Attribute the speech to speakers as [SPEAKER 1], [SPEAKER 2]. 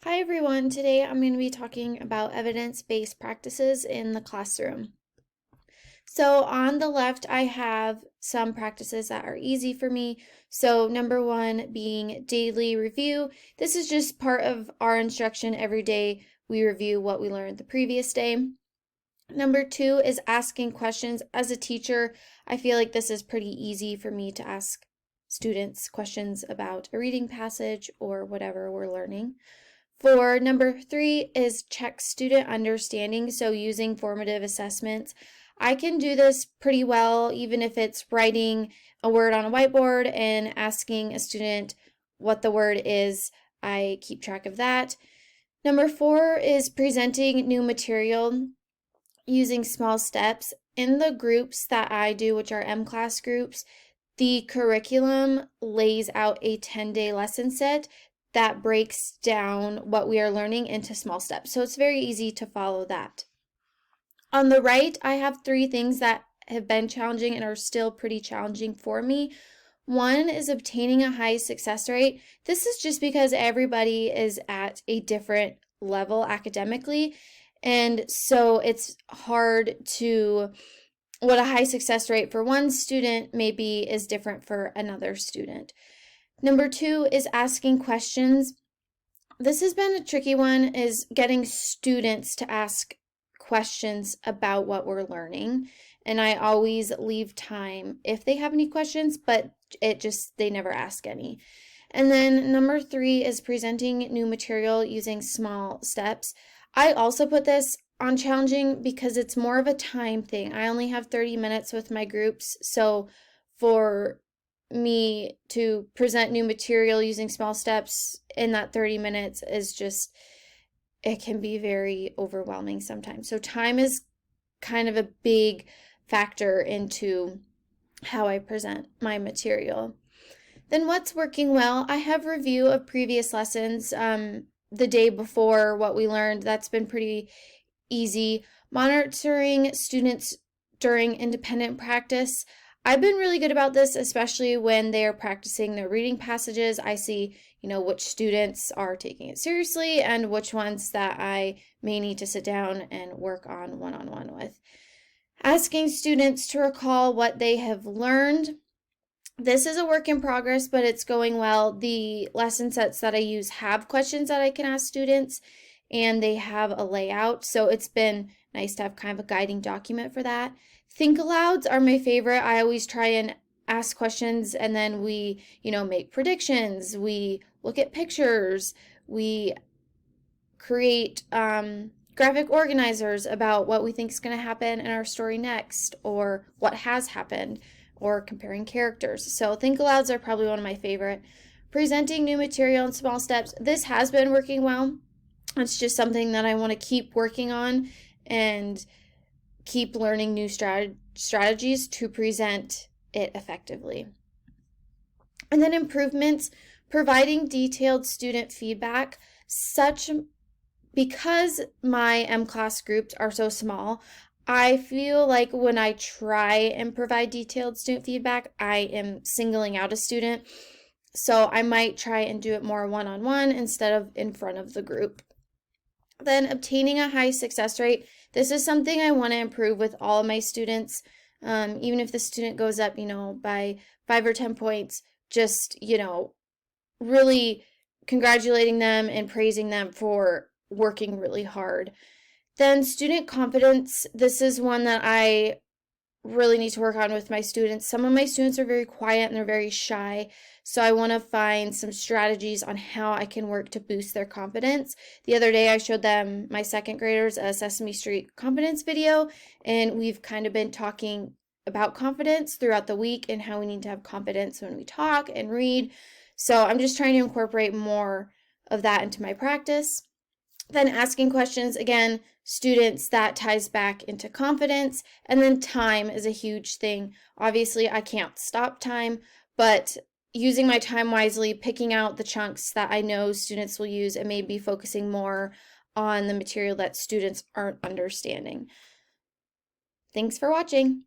[SPEAKER 1] Hi everyone, today I'm going to be talking about evidence-based practices in the classroom. So on the left, I have some practices that are easy for me. So number one being daily review. This is just part of our instruction every day. We review what we learned the previous day. Number two is asking questions. As a teacher, I feel like this is pretty easy for me to ask students questions about a reading passage or whatever we're learning. For number three is check student understanding, so using formative assessments. I can do this pretty well, even if it's writing a word on a whiteboard and asking a student what the word is. I keep track of that. Number four is presenting new material using small steps. In the groups that I do, which are M-class groups, the curriculum lays out a 10-day lesson set that breaks down what we are learning into small steps. So it's very easy to follow that. On the right, I have three things that have been challenging and are still pretty challenging for me. One is obtaining a high success rate. This is just because everybody is at a different level academically, and so it's hard to what a high success rate for one student maybe is different for another student. Number two is asking questions. This has been a tricky one, is getting students to ask questions about what we're learning. And I always leave time if they have any questions, but they never ask any. And then number three is presenting new material using small steps. I also put this on challenging because it's more of a time thing. I only have 30 minutes with my groups, so for me to present new material using small steps in that 30 minutes is just, it can be very overwhelming sometimes. So time is kind of a big factor into how I present my material. Then what's working well? I have review of previous lessons the day before what we learned. That's been pretty easy. Monitoring students during independent practice. I've been really good about this, especially when they are practicing their reading passages. I see, which students are taking it seriously and which ones that I may need to sit down and work on one-on-one with. Asking students to recall what they have learned. This is a work in progress, but it's going well. The lesson sets that I use have questions that I can ask students, and they have a layout, so it's been nice to have kind of a guiding document for that. Think alouds are my favorite. I always try and ask questions, and then we, make predictions. We look at pictures. We create graphic organizers about what we think is going to happen in our story next, or what has happened, or comparing characters. So think alouds are probably one of my favorite. Presenting new material in small steps. This has been working well. It's just something that I want to keep working on and keep learning new strategies to present it effectively. And then improvements, providing detailed student feedback, because my M-class groups are so small, I feel like when I try and provide detailed student feedback, I am singling out a student. So I might try and do it more one-on-one instead of in front of the group. Then obtaining a high success rate. This is something I want to improve with all of my students. Even if the student goes up, by 5 or 10 points, just, really congratulating them and praising them for working really hard. Then student confidence. This is one that I really need to work on with my students. Some of my students are very quiet and they're very shy, so I want to find some strategies on how I can work to boost their confidence. The other day I showed them, my second graders, a Sesame Street confidence video, and we've kind of been talking about confidence throughout the week and how we need to have confidence when we talk and read. So I'm just trying to incorporate more of that into my practice. Then asking questions, again, students, that ties back into confidence. And then time is a huge thing. Obviously, I can't stop time, but using my time wisely, picking out the chunks that I know students will use, and maybe focusing more on the material that students aren't understanding. Thanks for watching.